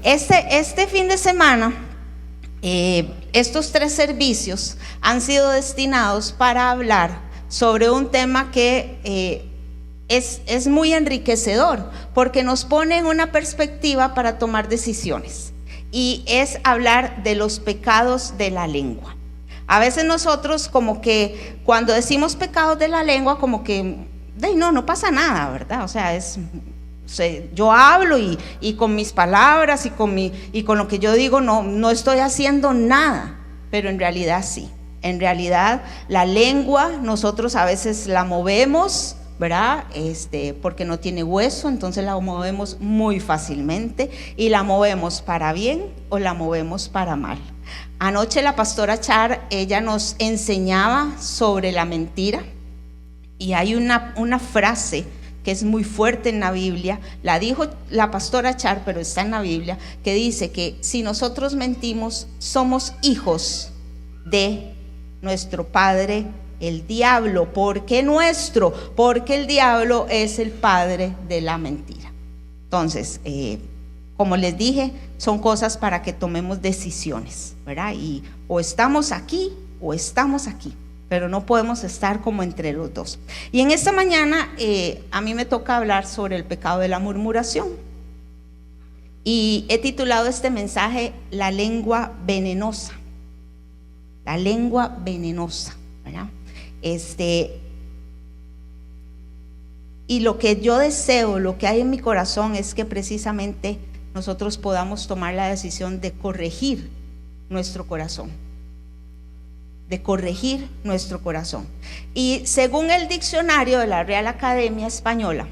Este fin de semana, estos 3 servicios han sido destinados para hablar sobre un tema que es muy enriquecedor, porque nos pone en una perspectiva para tomar decisiones, y es hablar de los pecados de la lengua. A veces nosotros como que cuando decimos pecados de la lengua, como que no pasa nada, ¿verdad? O sea, yo hablo y con mis palabras y con lo que yo digo no estoy haciendo nada, pero en realidad sí. En realidad la lengua nosotros a veces la movemos, ¿verdad? Porque no tiene hueso, entonces la movemos muy fácilmente, y la movemos para bien o la movemos para mal. Anoche la pastora Char, ella nos enseñaba sobre la mentira, y hay una frase que es muy fuerte en la Biblia, la dijo la pastora Char, pero está en la Biblia, que dice que si nosotros mentimos, somos hijos de nuestro padre el diablo. ¿Por qué nuestro? Porque el diablo es el padre de la mentira. Entonces, como les dije, son cosas para que tomemos decisiones, ¿verdad? Y o estamos aquí o estamos aquí, pero no podemos estar como entre los dos. Y en esta mañana a mí me toca hablar sobre el pecado de la murmuración, y he titulado este mensaje La lengua venenosa. La lengua venenosa, ¿verdad? Y lo que yo deseo, lo que hay en mi corazón, es que precisamente nosotros podamos tomar la decisión de corregir nuestro corazón. De corregir nuestro corazón. Y según el diccionario de la Real Academia Española,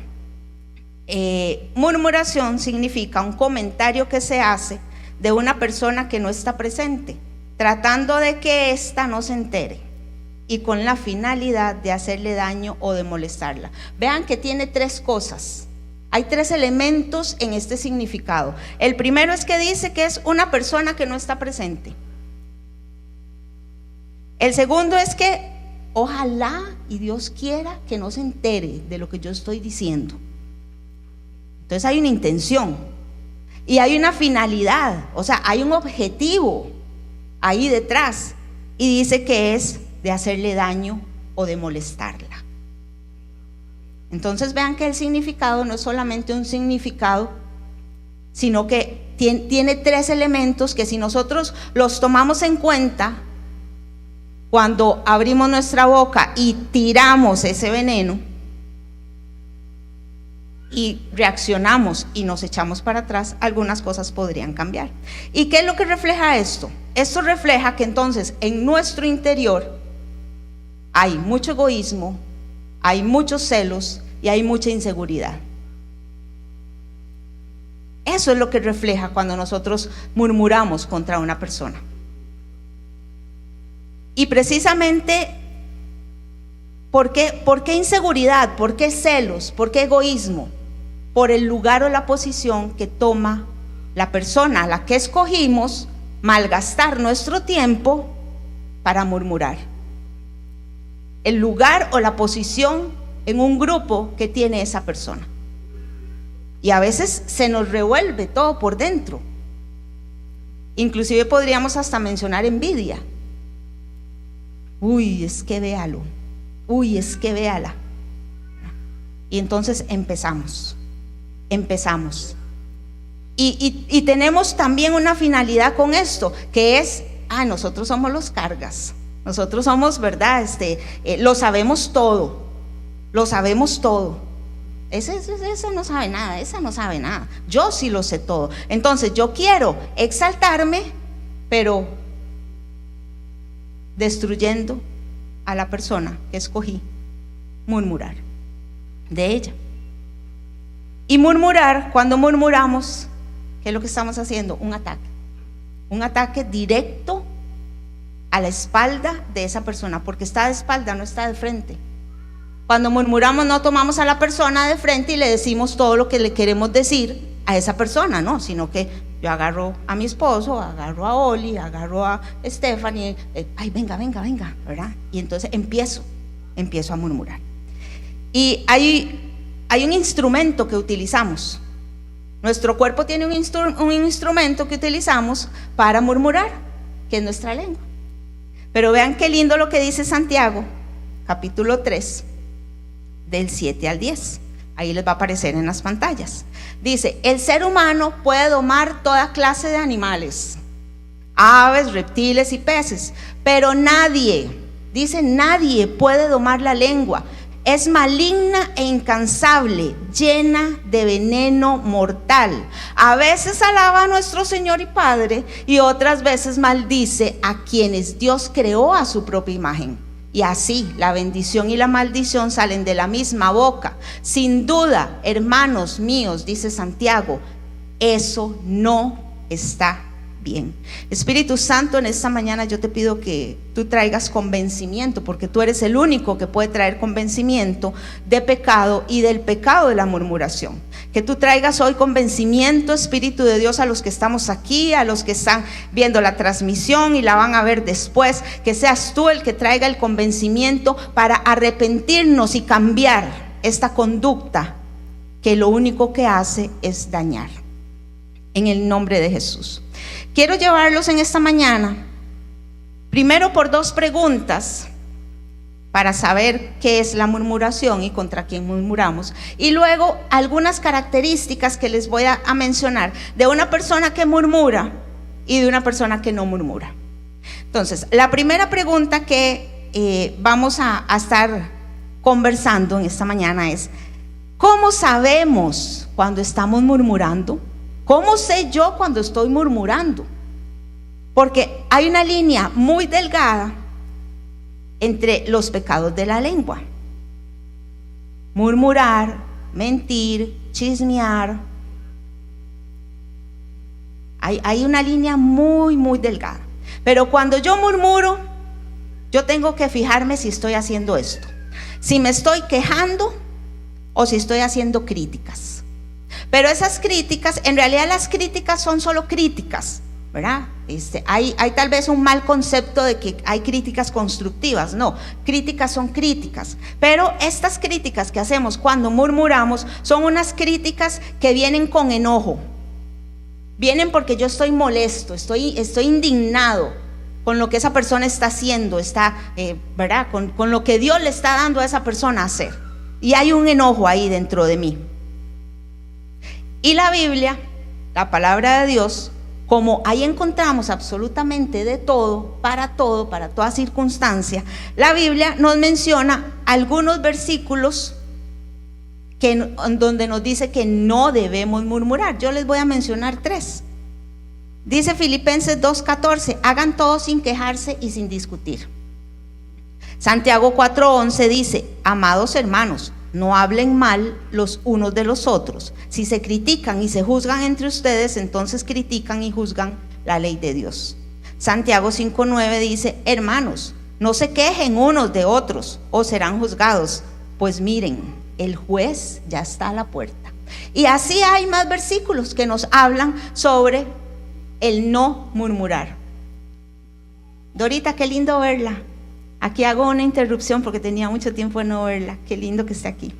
murmuración significa un comentario que se hace de una persona que no está presente, tratando de que ésta no se entere, y con la finalidad de hacerle daño o de molestarla. Vean que tiene 3 cosas. Hay 3 elementos en este significado. El primero es que dice que es una persona que no está presente. El segundo es que ojalá y Dios quiera que no se entere de lo que yo estoy diciendo. Entonces hay una intención y hay una finalidad, o sea, hay un objetivo ahí detrás, y dice que es de hacerle daño o de molestarla. Entonces vean que el significado no es solamente un significado, sino que tiene 3 elementos que si nosotros los tomamos en cuenta cuando abrimos nuestra boca y tiramos ese veneno y reaccionamos y nos echamos para atrás, algunas cosas podrían cambiar. ¿Y qué es lo que refleja esto? Esto refleja que entonces en nuestro interior hay mucho egoísmo, hay muchos celos y hay mucha inseguridad. Eso es lo que refleja cuando nosotros murmuramos contra una persona. Y precisamente, ¿por qué inseguridad? ¿Por qué celos? ¿Por qué egoísmo? Por el lugar o la posición que toma la persona a la que escogimos malgastar nuestro tiempo para murmurar. El lugar o la posición en un grupo que tiene esa persona. Y a veces se nos revuelve todo por dentro. Inclusive podríamos hasta mencionar envidia. Uy, es que véalo. Uy, es que véala. Y entonces empezamos. Y tenemos también una finalidad con esto, que es, nosotros somos los cargas. Nosotros somos, ¿verdad? Lo sabemos todo. Ese no sabe nada, esa no sabe nada. Yo sí lo sé todo. Entonces yo quiero exaltarme, pero destruyendo a la persona que escogí, murmurar de ella. Y murmurar, cuando murmuramos, ¿qué es lo que estamos haciendo? Un ataque directo a la espalda de esa persona, porque está de espalda, no está de frente. Cuando murmuramos no tomamos a la persona de frente y le decimos todo lo que le queremos decir a esa persona, no, sino que yo agarro a mi esposo, agarro a Oli, agarro a Stephanie, venga, ¿verdad? Y entonces empiezo a murmurar. Y hay un instrumento que utilizamos Nuestro cuerpo tiene un instrumento que utilizamos para murmurar, que es nuestra lengua. Pero vean qué lindo lo que dice Santiago, capítulo 3, del 7 al 10. Ahí les va a aparecer en las pantallas. Dice: el ser humano puede domar toda clase de animales, aves, reptiles y peces, pero nadie, dice, nadie puede domar la lengua. Es maligna e incansable, llena de veneno mortal. A veces alaba a nuestro Señor y Padre y otras veces maldice a quienes Dios creó a su propia imagen. Y así la bendición y la maldición salen de la misma boca. Sin duda, hermanos míos, dice Santiago, eso no está bien. Espíritu Santo, en esta mañana yo te pido que tú traigas convencimiento, porque tú eres el único que puede traer convencimiento de pecado y del pecado de la murmuración. Que tú traigas hoy convencimiento, Espíritu de Dios, a los que estamos aquí, a los que están viendo la transmisión y la van a ver después. Que seas tú el que traiga el convencimiento para arrepentirnos y cambiar esta conducta que lo único que hace es dañar. En el nombre de Jesús. Quiero llevarlos en esta mañana, primero por dos preguntas, para saber qué es la murmuración y contra quién murmuramos, y luego algunas características que les voy a mencionar de una persona que murmura y de una persona que no murmura. Entonces, la primera pregunta que vamos a estar conversando en esta mañana es: ¿cómo sabemos cuando estamos murmurando? ¿Cómo sé yo cuando estoy murmurando? Porque hay una línea muy delgada entre los pecados de la lengua. Murmurar, mentir, chismear. Hay una línea muy, muy delgada. Pero cuando yo murmuro, yo tengo que fijarme si estoy haciendo esto. Si me estoy quejando o si estoy haciendo críticas. Pero esas críticas, en realidad las críticas son solo críticas, ¿verdad? Hay tal vez un mal concepto de que hay críticas constructivas. No, críticas son críticas. Pero estas críticas que hacemos cuando murmuramos son unas críticas que vienen con enojo. Vienen porque yo estoy molesto, estoy indignado con lo que esa persona está haciendo, ¿verdad? Con lo que Dios le está dando a esa persona a hacer. Y hay un enojo ahí dentro de mí. Y la Biblia, la palabra de Dios, como ahí encontramos absolutamente de todo, para toda circunstancia, la Biblia nos menciona algunos versículos donde nos dice que no debemos murmurar. Yo les voy a mencionar 3. Dice Filipenses 2:14, hagan todo sin quejarse y sin discutir. Santiago 4:11 dice, amados hermanos, no hablen mal los unos de los otros. Si se critican y se juzgan entre ustedes, entonces critican y juzgan la ley de Dios. Santiago 5:9 dice, hermanos, no se quejen unos de otros o serán juzgados, pues miren, el juez ya está a la puerta. Y así hay más versículos que nos hablan sobre el no murmurar. Dorita, qué lindo verla. Aquí hago una interrupción porque tenía mucho tiempo de no verla. Qué lindo que esté aquí.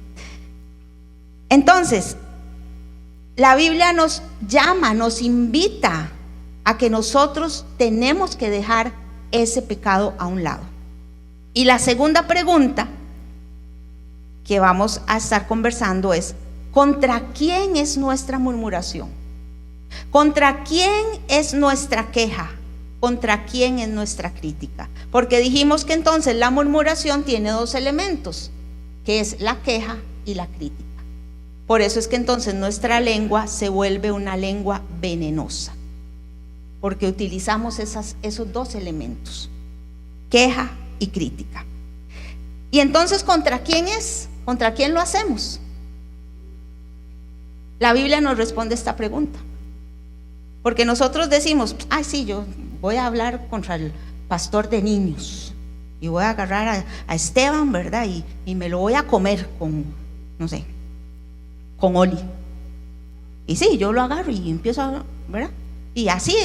Entonces, la Biblia nos llama, nos invita a que nosotros tenemos que dejar ese pecado a un lado. Y la segunda pregunta que vamos a estar conversando es: ¿contra quién es nuestra murmuración? ¿Contra quién es nuestra queja? ¿Contra quién es nuestra crítica? Porque dijimos que entonces la murmuración tiene 2 elementos, que es la queja y la crítica. Por eso es que entonces nuestra lengua se vuelve una lengua venenosa, porque utilizamos esos 2 elementos, queja y crítica. Y entonces, ¿contra quién es? ¿Contra quién lo hacemos? La Biblia nos responde esta pregunta. Porque nosotros decimos, ay sí, yo voy a hablar contra el pastor de niños y voy a agarrar a Esteban, ¿verdad? Y me lo voy a comer con, no sé, con Oli. Y sí, yo lo agarro y empiezo a, ¿verdad? Y así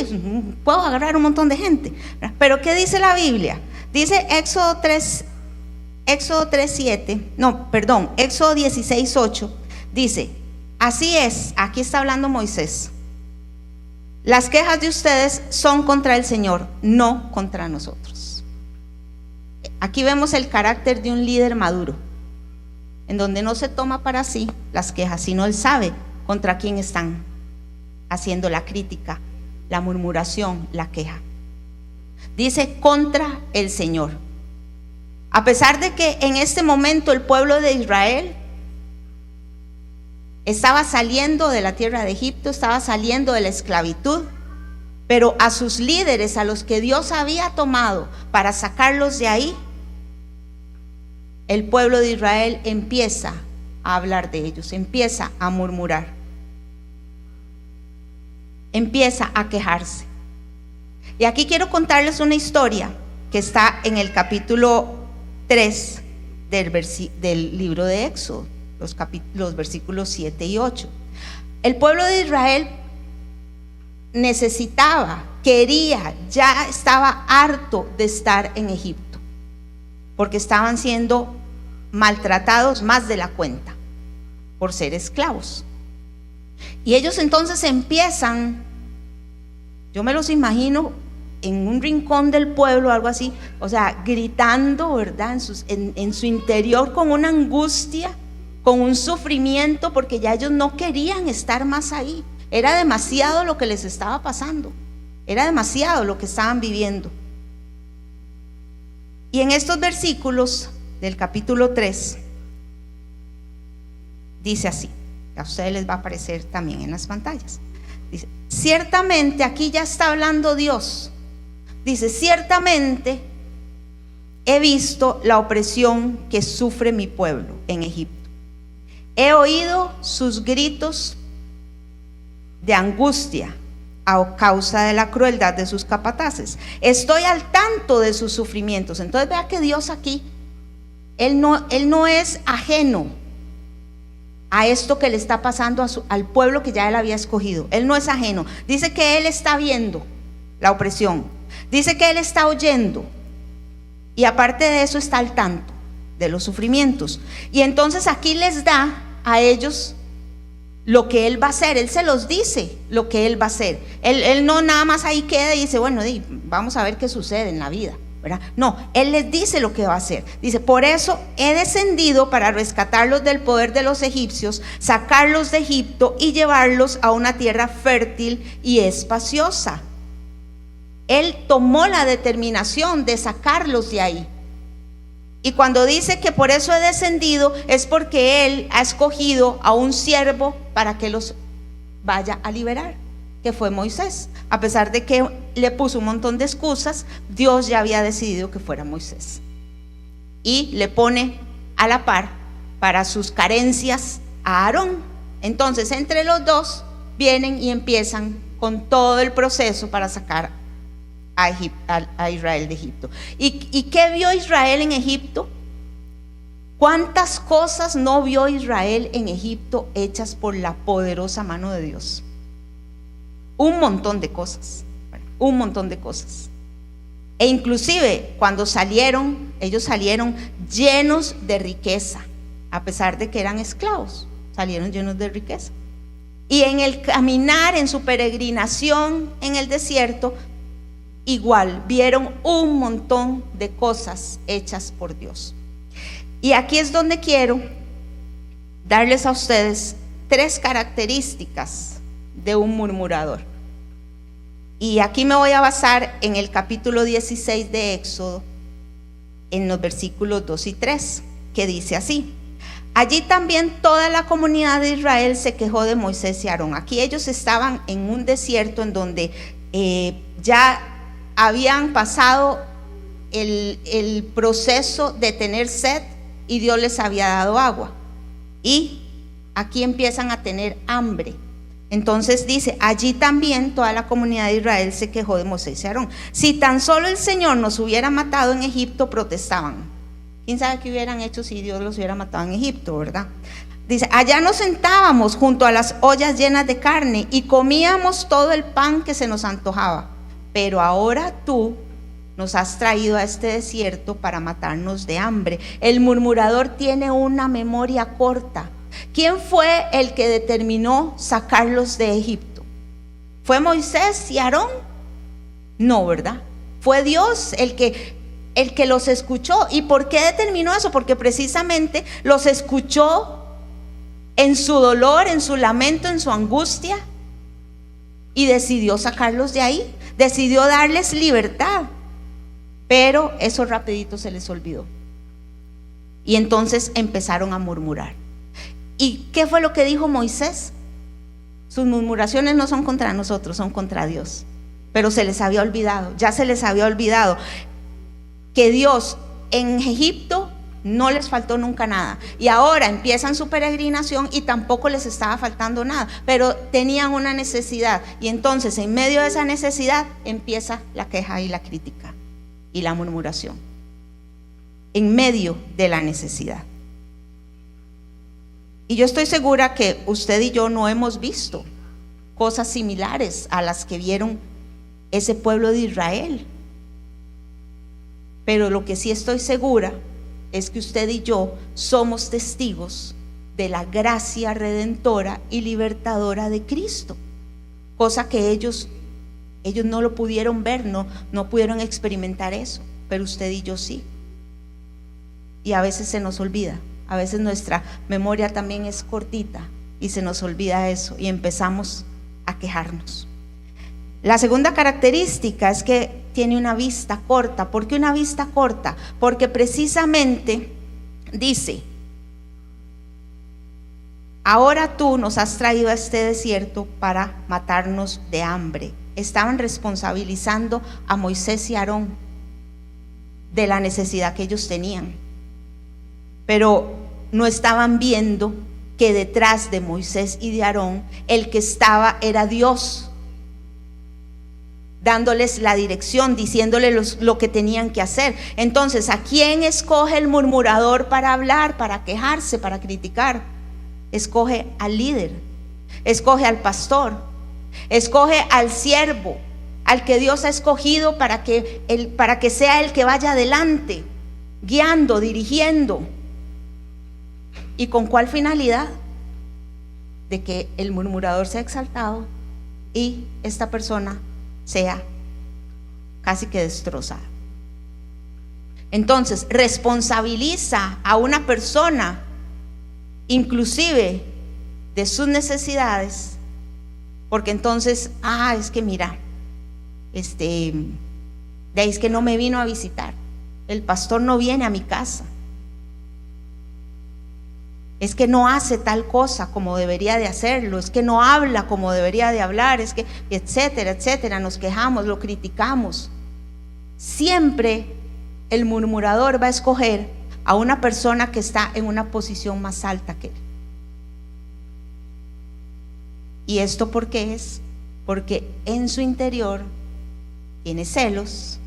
puedo agarrar un montón de gente, ¿verdad? Pero ¿qué dice la Biblia? Dice Éxodo 16:8, dice, así es, aquí está hablando Moisés. Las quejas de ustedes son contra el Señor, no contra nosotros. Aquí vemos el carácter de un líder maduro, en donde no se toma para sí las quejas, sino él sabe contra quién están haciendo la crítica, la murmuración, la queja. Dice contra el Señor. A pesar de que en este momento el pueblo de Israel estaba saliendo de la tierra de Egipto, estaba saliendo de la esclavitud, pero a sus líderes, a los que Dios había tomado para sacarlos de ahí, el pueblo de Israel empieza a hablar de ellos, empieza a murmurar, empieza a quejarse. Y aquí quiero contarles una historia que está en el capítulo 3 del libro de Éxodo, los versículos 7 y 8. El pueblo de Israel necesitaba, quería, ya estaba harto de estar en Egipto, porque estaban siendo maltratados más de la cuenta por ser esclavos. Y ellos entonces empiezan, yo me los imagino en un rincón del pueblo, algo así, o sea, gritando, ¿verdad? En su interior, con una angustia, con un sufrimiento, porque ya ellos no querían estar más ahí. Era demasiado lo que les estaba pasando, era demasiado lo que estaban viviendo. Y en estos versículos del capítulo 3 dice así, a ustedes les va a aparecer también en las pantallas. Dice, ciertamente, aquí ya está hablando Dios. Dice, ciertamente he visto la opresión que sufre mi pueblo en Egipto. He oído sus gritos de angustia a causa de la crueldad de sus capataces. Estoy al tanto de sus sufrimientos. Entonces vea que Dios aquí, Él no es ajeno a esto que le está pasando al pueblo que ya Él había escogido. Él no es ajeno. Dice que Él está viendo la opresión. Dice que Él está oyendo. Y aparte de eso está al tanto de los sufrimientos. Y entonces aquí les da a ellos lo que Él va a hacer. Él se los dice lo que Él va a hacer. Él no nada más ahí queda y dice, bueno, vamos a ver qué sucede en la vida, ¿verdad? No, Él les dice lo que va a hacer. Dice, por eso he descendido para rescatarlos del poder de los egipcios, sacarlos de Egipto y llevarlos a una tierra fértil y espaciosa. Él tomó la determinación de sacarlos de ahí. Y cuando dice que por eso he descendido, es porque Él ha escogido a un siervo para que los vaya a liberar, que fue Moisés. A pesar de que le puso un montón de excusas, Dios ya había decidido que fuera Moisés. Y le pone a la par para sus carencias a Aarón. Entonces entre los vienen y empiezan con todo el proceso para sacar a Israel de Egipto. ¿Y qué vio Israel en Egipto? ¿Cuántas cosas no vio Israel en Egipto hechas por la poderosa mano de Dios? Un montón de cosas, un montón de cosas. E inclusive cuando salieron, ellos salieron llenos de riqueza, a pesar de que eran esclavos, salieron llenos de riqueza. Y en el caminar, en su peregrinación en el desierto, igual vieron un montón de cosas hechas por Dios. Y aquí es donde quiero darles a ustedes 3 características de un murmurador. Y aquí me voy a basar en el capítulo 16 de Éxodo, en los versículos 2 y 3, que dice así: allí también toda la comunidad de Israel se quejó de Moisés y Aarón. Aquí ellos estaban en un desierto en donde ya habían pasado el proceso de tener sed y Dios les había dado agua. Y aquí empiezan a tener hambre. Entonces dice, allí también toda la comunidad de Israel se quejó de Moisés y Aarón. Si tan solo el Señor nos hubiera matado en Egipto, protestaban. ¿Quién sabe qué hubieran hecho si Dios los hubiera matado en Egipto, verdad? Dice, allá nos sentábamos junto a las ollas llenas de carne y comíamos todo el pan que se nos antojaba. Pero ahora tú nos has traído a este desierto para matarnos de hambre. El murmurador tiene una memoria corta. ¿Quién fue el que determinó sacarlos de Egipto? ¿Fue Moisés y Aarón? No, ¿verdad? Fue Dios el que los escuchó. ¿Y por qué determinó eso? Porque precisamente los escuchó en su dolor, en su lamento, en su angustia, y decidió sacarlos de ahí, decidió darles libertad. Pero eso rapidito se les olvidó. Y entonces empezaron a murmurar. ¿Y qué fue lo que dijo Moisés? Sus murmuraciones no son contra nosotros, son contra Dios. Pero se les había olvidado, ya se les había olvidado que Dios en Egipto no les faltó nunca nada. Y ahora empiezan su peregrinación y tampoco les estaba faltando nada, pero tenían una necesidad. Y entonces en medio de esa necesidad empieza la queja y la crítica y la murmuración. En medio de la necesidad. Y yo estoy segura que usted y yo no hemos visto cosas similares a las que vieron ese pueblo de Israel. Pero lo que sí estoy segura es que usted y yo somos testigos de la gracia redentora y libertadora de Cristo, cosa que ellos no lo pudieron ver, no pudieron experimentar eso, pero usted y yo sí. Y a veces se nos olvida, a veces nuestra memoria también es cortita y se nos olvida eso y empezamos a quejarnos. La segunda característica es que tiene una vista corta. ¿Por qué una vista corta? Porque precisamente dice: ahora tú nos has traído a este desierto para matarnos de hambre. Estaban responsabilizando a Moisés y Aarón de la necesidad que ellos tenían, pero no estaban viendo que detrás de Moisés y de Aarón el que estaba era Dios, dándoles la dirección, diciéndoles lo que tenían que hacer. Entonces, ¿a quién escoge el murmurador para hablar, para quejarse, para criticar? Escoge al líder, escoge al pastor, escoge al siervo, al que Dios ha escogido para que sea el que vaya adelante, guiando, dirigiendo. ¿Y con cuál finalidad? De que el murmurador sea exaltado y esta persona sea casi que destrozada. Entonces responsabiliza a una persona inclusive de sus necesidades, porque entonces es que mira, de ahí es que no me vino a visitar, el pastor no viene a mi casa, es que no hace tal cosa como debería de hacerlo, es que no habla como debería de hablar, es que etcétera, etcétera. Nos quejamos, lo criticamos. Siempre el murmurador va a escoger a una persona que está en una posición más alta que él. ¿Y esto por qué es? Porque en su interior tiene celos,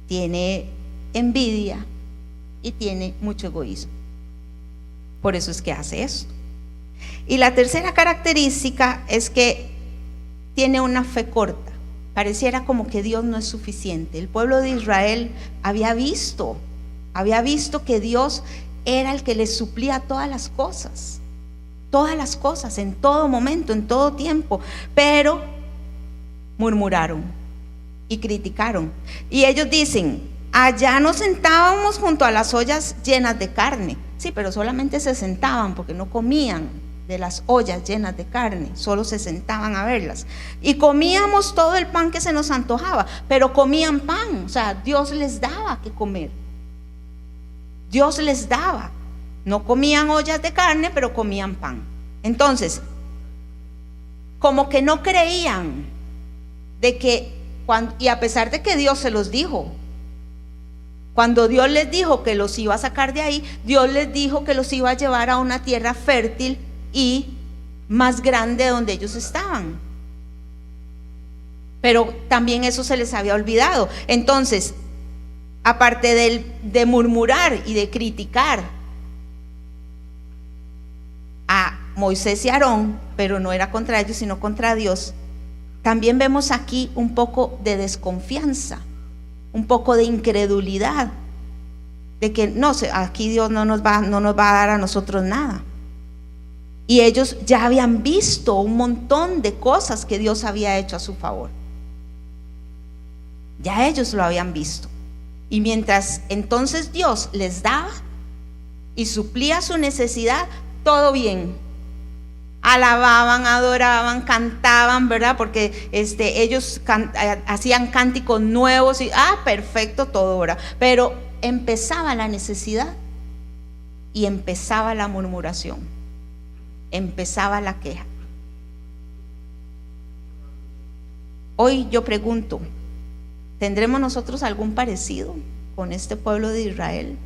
tiene envidia y tiene mucho egoísmo. Por eso es que hace esto. Y la tercera característica es que tiene una fe corta. Pareciera como que Dios no es suficiente. El pueblo de Israel había visto que Dios era el que les suplía todas las cosas, en todo momento, en todo tiempo. Pero murmuraron y criticaron. Y ellos dicen: allá nos sentábamos junto a las ollas llenas de carne. Sí, pero solamente se sentaban, porque no comían de las ollas llenas de carne, solo se sentaban a verlas. Y comíamos todo el pan que se nos antojaba, pero comían pan, o sea, Dios les daba que comer. Dios les daba. No comían ollas de carne, pero comían pan. Entonces, como que no creían de que, y a pesar de que Dios se los dijo, cuando Dios les dijo que los iba a sacar de ahí, Dios les dijo que los iba a llevar a una tierra fértil y más grande donde ellos estaban. Pero también eso se les había olvidado. Entonces, aparte de murmurar y de criticar a Moisés y Aarón, pero no era contra ellos sino contra Dios, también vemos aquí un poco de desconfianza, un poco de incredulidad, de que no, aquí Dios no nos va a dar a nosotros nada. Y ellos ya habían visto un montón de cosas que Dios había hecho a su favor. Ya ellos lo habían visto. Y mientras entonces Dios les daba y suplía su necesidad, todo bien. Alababan, adoraban, cantaban, ¿verdad? Porque ellos hacían cánticos nuevos y perfecto todo, ¿verdad? Pero empezaba la necesidad y empezaba la murmuración, empezaba la queja. Hoy yo pregunto, ¿tendremos nosotros algún parecido con este pueblo de Israel?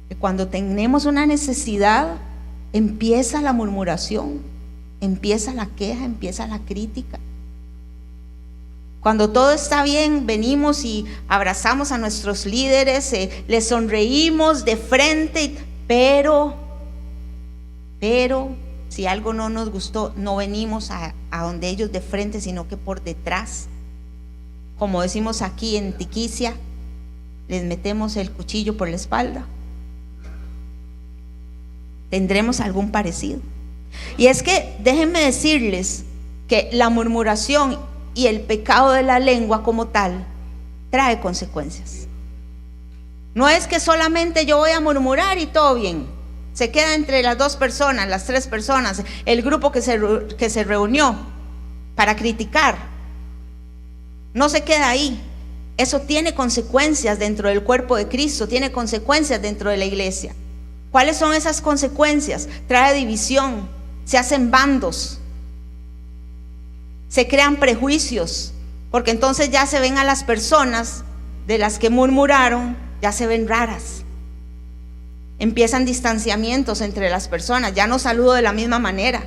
Que cuando tenemos una necesidad, empieza la murmuración, empieza la queja, empieza la crítica. Cuando todo está bien, venimos y abrazamos a nuestros líderes, les sonreímos de frente, pero si algo no nos gustó, no venimos a donde ellos de frente, sino que por detrás. Como decimos aquí en Tiquicia, les metemos el cuchillo por la espalda. ¿Tendremos algún parecido? Y es que déjenme decirles que la murmuración y el pecado de la lengua como tal trae consecuencias. No es que solamente yo voy a murmurar y todo bien, se queda entre las 2 personas, las 3 personas, el grupo que se reunió para criticar. No se queda ahí. Eso tiene consecuencias dentro del cuerpo de Cristo, tiene consecuencias dentro de la iglesia. ¿Cuáles son esas consecuencias? Trae división, se hacen bandos, se crean prejuicios, porque entonces ya se ven a las personas de las que murmuraron, ya se ven raras. Empiezan distanciamientos entre las personas, ya no saludo de la misma manera.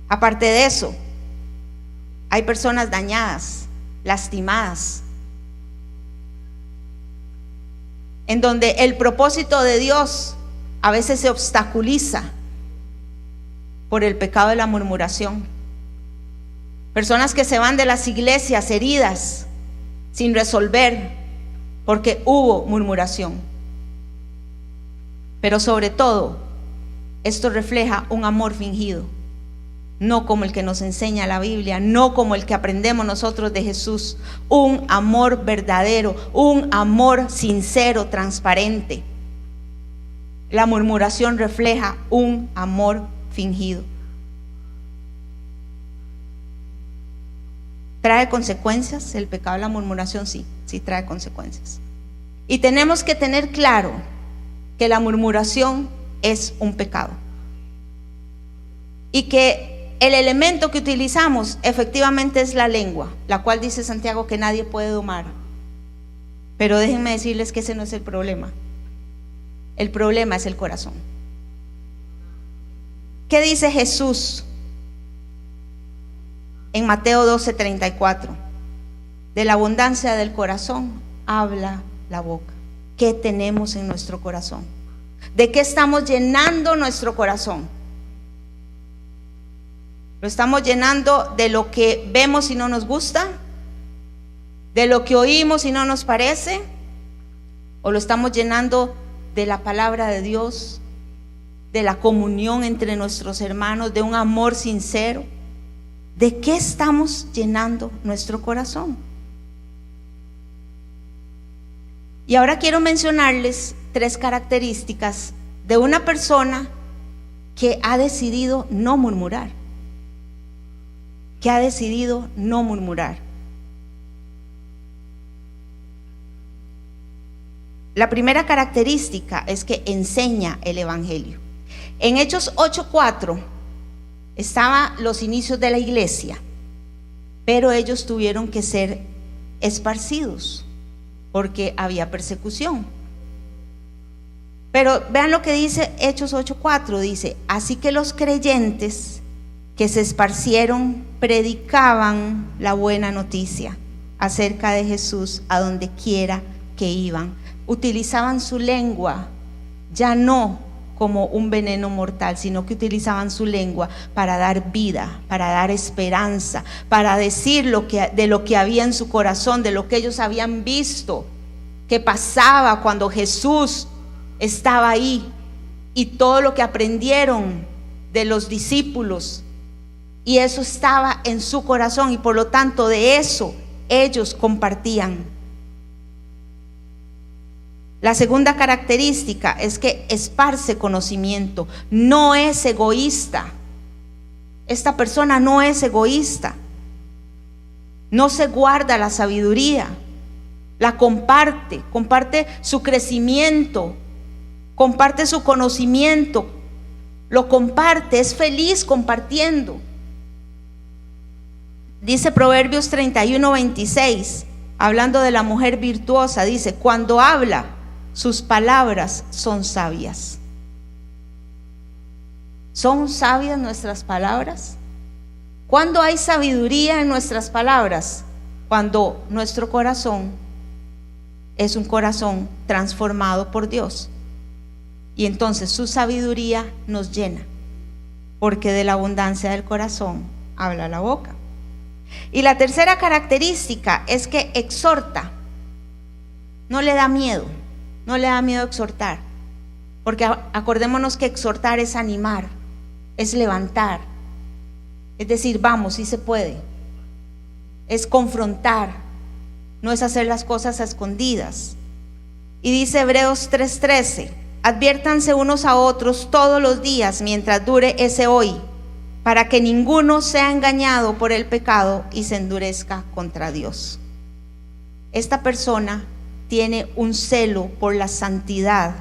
Aparte de eso, hay personas dañadas, lastimadas, en donde el propósito de Dios a veces se obstaculiza por el pecado de la murmuración. Personas que se van de las iglesias heridas, sin resolver, porque hubo murmuración. Pero sobre todo, esto refleja un amor fingido, no como el que nos enseña la Biblia, no como el que aprendemos nosotros de Jesús. Un amor verdadero, un amor sincero, transparente. La murmuración refleja un amor fingido. ¿Trae consecuencias el pecado de la murmuración? Sí trae consecuencias. Y tenemos que tener claro que la murmuración es un pecado. Y que el elemento que utilizamos efectivamente es la lengua, la cual dice Santiago que nadie puede domar. Pero déjenme decirles que ese no es el problema. El problema es el corazón. ¿Qué dice Jesús en Mateo 12:34? De la abundancia del corazón habla la boca. ¿Qué tenemos en nuestro corazón? ¿De qué estamos llenando nuestro corazón? ¿Lo estamos llenando de lo que vemos y no nos gusta? ¿De lo que oímos y no nos parece? ¿O lo estamos llenando de la palabra de Dios, de la comunión entre nuestros hermanos, de un amor sincero? ¿De qué estamos llenando nuestro corazón? Y ahora quiero mencionarles 3 características de una persona que ha decidido no murmurar. Que ha decidido no murmurar. La primera característica es que enseña el evangelio. En Hechos 8:4 estaban los inicios de la iglesia, pero ellos tuvieron que ser esparcidos porque había persecución. Pero vean lo que dice Hechos 8:4, dice: así que los creyentes que se esparcieron predicaban la buena noticia acerca de Jesús a donde quiera que iban. Utilizaban su lengua ya no como un veneno mortal, sino que utilizaban su lengua para dar vida, para dar esperanza, para decir de lo que había en su corazón, de lo que ellos habían visto que pasaba cuando Jesús estaba ahí, y todo lo que aprendieron de los discípulos, y eso estaba en su corazón, y por lo tanto de eso ellos compartían. La segunda característica es que esparce conocimiento, no es egoísta. Esta persona no es egoísta, no se guarda la sabiduría, la comparte su crecimiento, comparte su conocimiento, lo comparte, es feliz compartiendo. Dice Proverbios 31:26, hablando de la mujer virtuosa, dice: cuando habla, sus palabras son sabias. ¿Son sabias nuestras palabras? ¿Cuándo hay sabiduría en nuestras palabras? Cuando nuestro corazón es un corazón transformado por Dios. Y entonces su sabiduría nos llena, porque de la abundancia del corazón habla la boca. Y la tercera característica es que exhorta, no le da miedo exhortar, porque acordémonos que exhortar es animar, es levantar, es decir, vamos, sí se puede, es confrontar, no es hacer las cosas a escondidas. Y dice Hebreos 3:13: adviértanse unos a otros todos los días mientras dure ese hoy, para que ninguno sea engañado por el pecado y se endurezca contra Dios. Esta persona tiene un celo por la santidad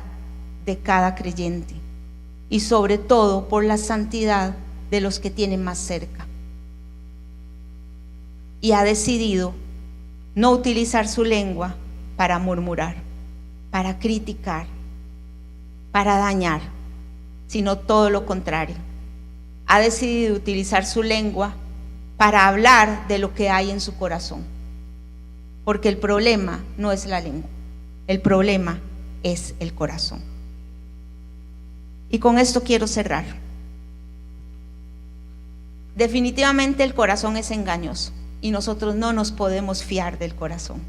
de cada creyente, y sobre todo por la santidad de los que tienen más cerca. Y ha decidido no utilizar su lengua para murmurar, para criticar, para dañar, sino todo lo contrario. Ha decidido utilizar su lengua para hablar de lo que hay en su corazón, porque el problema no es la lengua, el problema es el corazón. Y con esto quiero cerrar. Definitivamente el corazón es engañoso y nosotros no nos podemos fiar del corazón,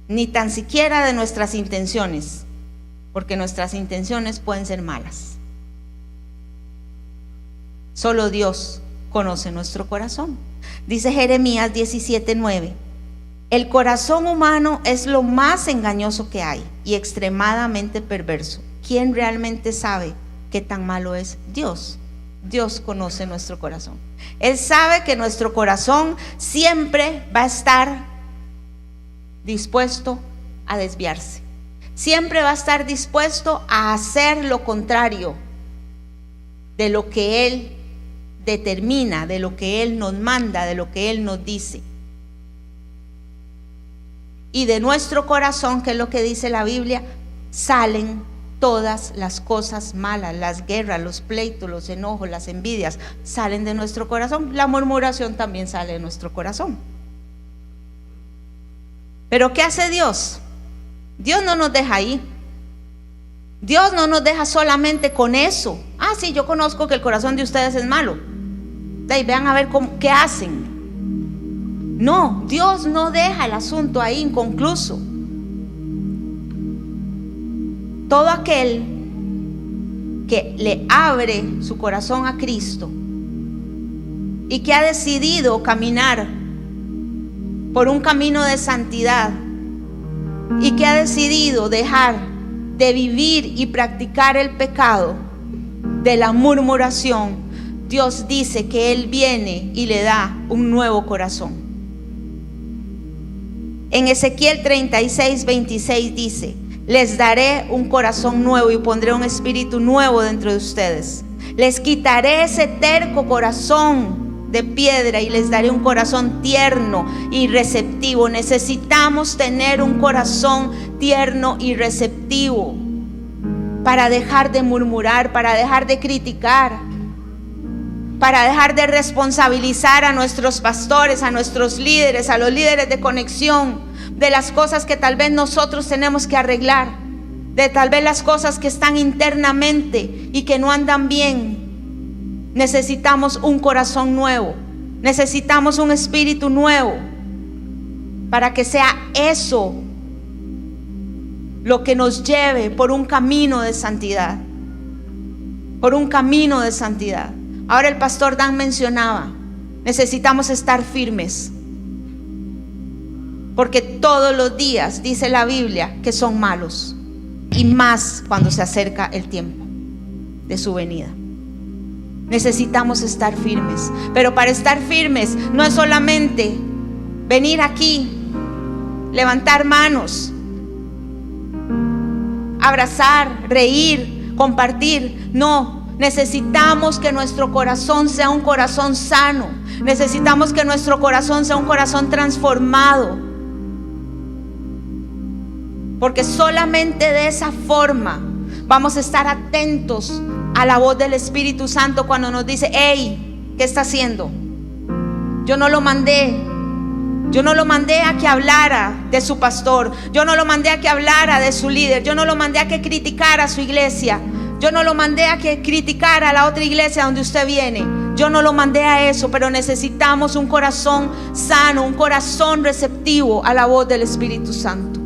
ni tan siquiera de nuestras intenciones, porque nuestras intenciones pueden ser malas. Solo Dios conoce nuestro corazón. Dice Jeremías 17:9: el corazón humano es lo más engañoso que hay y extremadamente perverso. ¿Quién realmente sabe qué tan malo es? Dios. Dios conoce nuestro corazón. Él sabe que nuestro corazón siempre va a estar dispuesto a desviarse. Siempre va a estar dispuesto a hacer lo contrario de lo que Él determina, de lo que Él nos manda, de lo que Él nos dice. Y de nuestro corazón, que es lo que dice la Biblia, salen todas las cosas malas, las guerras, los pleitos, los enojos, las envidias, salen de nuestro corazón. La murmuración también sale de nuestro corazón. Pero ¿qué hace Dios? Dios no nos deja ahí. Dios no nos deja solamente con eso. Ah, sí, yo conozco que el corazón de ustedes es malo. De ahí, vean a ver qué hacen. No, Dios no deja el asunto ahí inconcluso. Todo aquel que le abre su corazón a Cristo y que ha decidido caminar por un camino de santidad y que ha decidido dejar de vivir y practicar el pecado de la murmuración, Dios dice que Él viene y le da un nuevo corazón. En Ezequiel 36:26 dice: les daré un corazón nuevo y pondré un espíritu nuevo dentro de ustedes. Les quitaré ese terco corazón de piedra y les daré un corazón tierno y receptivo. Necesitamos tener un corazón tierno y receptivo para dejar de murmurar, para dejar de criticar, para dejar de responsabilizar a nuestros pastores, a nuestros líderes, a los líderes de conexión, de las cosas que tal vez nosotros tenemos que arreglar, de tal vez las cosas que están internamente y que no andan bien. Necesitamos un corazón nuevo, necesitamos un espíritu nuevo, para que sea eso lo que nos lleve por un camino de santidad. Por un camino de santidad. Ahora el pastor Dan mencionaba, necesitamos estar firmes. Porque todos los días dice la Biblia que son malos. Y más cuando se acerca el tiempo de su venida. Necesitamos estar firmes. Pero para estar firmes no es solamente venir aquí, levantar manos, abrazar, reír, compartir. No, necesitamos que nuestro corazón sea un corazón sano. Necesitamos que nuestro corazón sea un corazón transformado. Porque solamente de esa forma vamos a estar atentos a la voz del Espíritu Santo cuando nos dice: hey, ¿qué está haciendo? Yo no lo mandé a que hablara de su pastor. Yo no lo mandé a que hablara de su líder. Yo no lo mandé a que criticara a su iglesia. Yo no lo mandé a que criticara a la otra iglesia donde usted viene. Yo no lo mandé a eso, pero necesitamos un corazón sano, un corazón receptivo a la voz del Espíritu Santo.